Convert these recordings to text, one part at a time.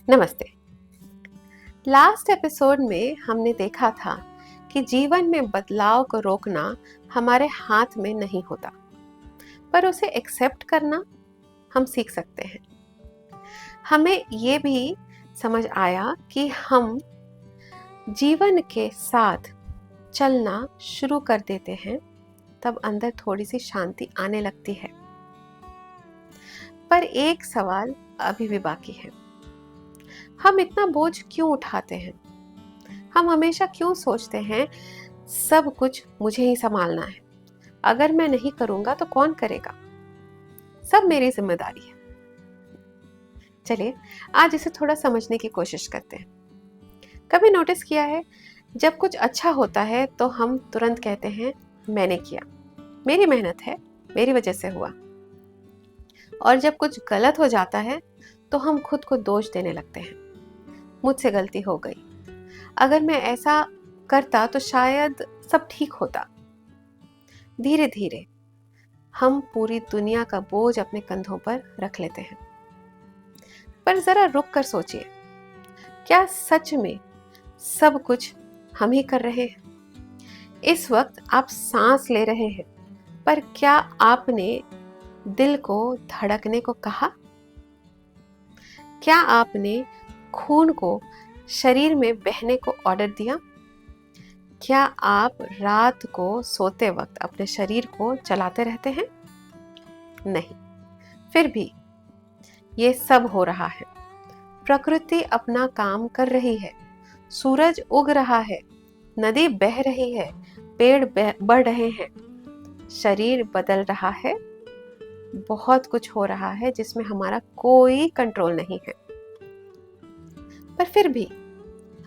नमस्ते। Last episode में हमने देखा था कि जीवन में बदलाव को रोकना हमारे हाथ में नहीं होता, पर उसे एक्सेप्ट करना हम सीख सकते हैं। हमें ये भी समझ आया कि हम जीवन के साथ चलना शुरू कर देते हैं, तब अंदर थोड़ी सी शांति आने लगती है। पर एक सवाल अभी भी बाकी है। हम इतना बोझ क्यों उठाते हैं? हम हमेशा क्यों सोचते हैं सब कुछ मुझे ही संभालना है, अगर मैं नहीं करूंगा तो कौन करेगा, सब मेरी जिम्मेदारी है। चलिए आज इसे थोड़ा समझने की कोशिश करते हैं। कभी नोटिस किया है, जब कुछ अच्छा होता है तो हम तुरंत कहते हैं मैंने किया, मेरी मेहनत है, मेरी वजह से हुआ। और जब कुछ गलत हो जाता है तो हम खुद को दोष देने लगते हैं, मुझसे गलती हो गई, अगर मैं ऐसा करता तो शायद सब ठीक होता। धीरे धीरे हम पूरी दुनिया का बोझ अपने कंधों पर रख लेते हैं। पर जरा रुक कर सोचिए, क्या सच में सब कुछ हम ही कर रहे हैं? इस वक्त आप सांस ले रहे हैं, पर क्या आपने दिल को धड़कने को कहा? क्या आपने खून को शरीर में बहने को ऑर्डर दिया? क्या आप रात को सोते वक्त अपने शरीर को चलाते रहते हैं? नहीं। फिर भी ये सब हो रहा है। प्रकृति अपना काम कर रही है, सूरज उग रहा है, नदी बह रही है, पेड़ बढ़ रहे हैं, शरीर बदल रहा है, बहुत कुछ हो रहा है जिसमें हमारा कोई कंट्रोल नहीं है। पर फिर भी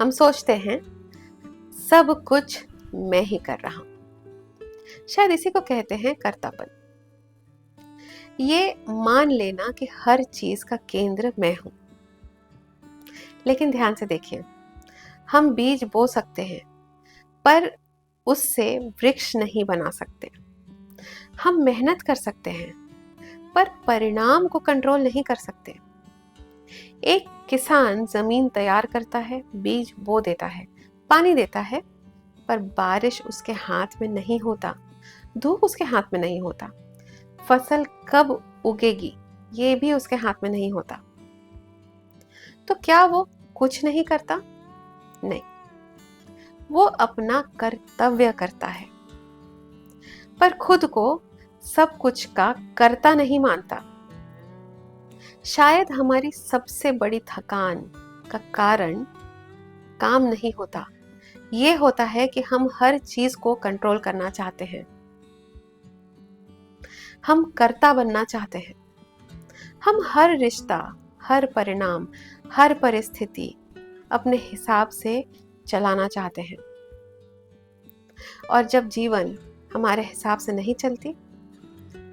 हम सोचते हैं सब कुछ मैं ही कर रहा हूं। शायद इसी को कहते हैं कर्तापन। ये मान लेना कि हर चीज का केंद्र मैं हूं। लेकिन ध्यान से देखिए, हम बीज बो सकते हैं, पर उससे वृक्ष नहीं बना सकते। हम मेहनत कर सकते हैं, पर परिणाम को कंट्रोल नहीं कर सकते। एक किसान जमीन तैयार करता है, बीज बो देता है, पानी देता है, पर बारिश उसके हाथ में नहीं होता, धूप उसके हाथ में नहीं होता, फसल कब उगेगी ये भी उसके हाथ में नहीं होता। तो क्या वो कुछ नहीं करता? नहीं, वो अपना कर्तव्य करता है, पर खुद को सब कुछ का कर्ता नहीं मानता। शायद हमारी सबसे बड़ी थकान का कारण काम नहीं होता, ये होता है कि हम हर चीज को कंट्रोल करना चाहते हैं। हम कर्ता बनना चाहते हैं। हम हर रिश्ता, हर परिणाम, हर परिस्थिति अपने हिसाब से चलाना चाहते हैं। और जब जीवन हमारे हिसाब से नहीं चलती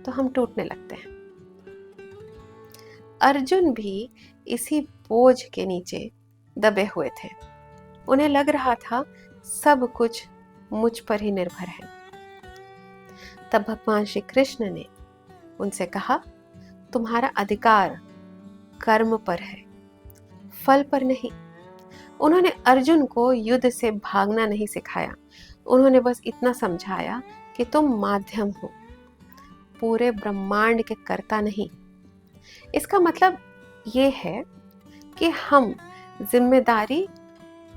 तो हम टूटने लगते हैं। अर्जुन भी इसी बोझ के नीचे दबे हुए थे। उन्हें लग रहा था सब कुछ मुझ पर ही निर्भर है। तब भगवान श्री कृष्ण ने उनसे कहा, तुम्हारा अधिकार कर्म पर है, फल पर नहीं। उन्होंने अर्जुन को युद्ध से भागना नहीं सिखाया, उन्होंने बस इतना समझाया कि तुम माध्यम हो, पूरे ब्रह्मांड के कर्ता नहीं। इसका मतलब ये है कि हम जिम्मेदारी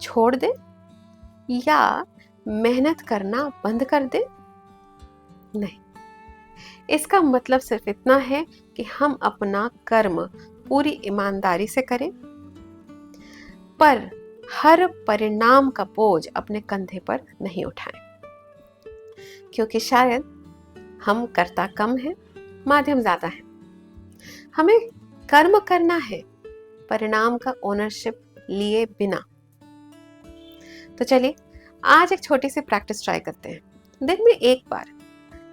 छोड़ दें या मेहनत करना बंद कर दें? नहीं, इसका मतलब सिर्फ इतना है कि हम अपना कर्म पूरी ईमानदारी से करें, पर हर परिणाम का बोझ अपने कंधे पर नहीं उठाएं। क्योंकि शायद हम कर्ता कम हैं, माध्यम ज्यादा है। हमें कर्म करना है, परिणाम का ओनरशिप लिए बिना। तो चलिए आज एक छोटी सी प्रैक्टिस ट्राई करते हैं। दिन में एक बार,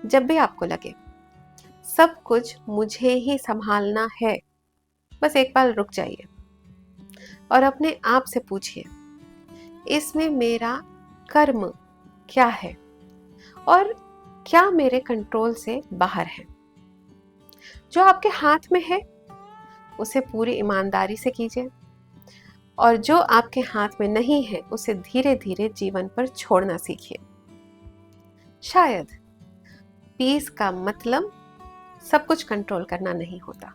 जब भी आपको लगे सब कुछ मुझे ही संभालना है, बस एक बार रुक जाइए और अपने आप से पूछिए, इसमें मेरा कर्म क्या है और क्या मेरे कंट्रोल से बाहर है। जो आपके हाथ में है उसे पूरी ईमानदारी से कीजिए, और जो आपके हाथ में नहीं है उसे धीरे धीरे जीवन पर छोड़ना सीखिए। शायद पीस का मतलब सब कुछ कंट्रोल करना नहीं होता।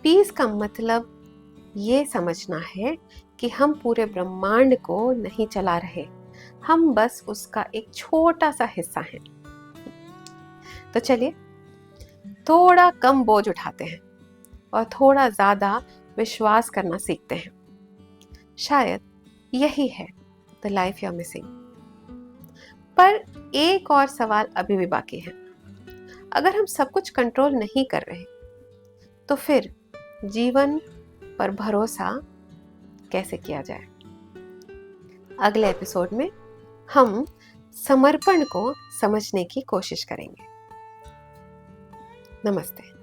पीस का मतलब ये समझना है कि हम पूरे ब्रह्मांड को नहीं चला रहे, हम बस उसका एक छोटा सा हिस्सा हैं। तो चलिए थोड़ा कम बोझ उठाते हैं और थोड़ा ज्यादा विश्वास करना सीखते हैं। शायद यही है the life you are missing. पर एक और सवाल अभी भी बाकी है। अगर हम सब कुछ कंट्रोल नहीं कर रहे तो फिर जीवन पर भरोसा कैसे किया जाए? अगले एपिसोड में हम समर्पण को समझने की कोशिश करेंगे। नमस्ते।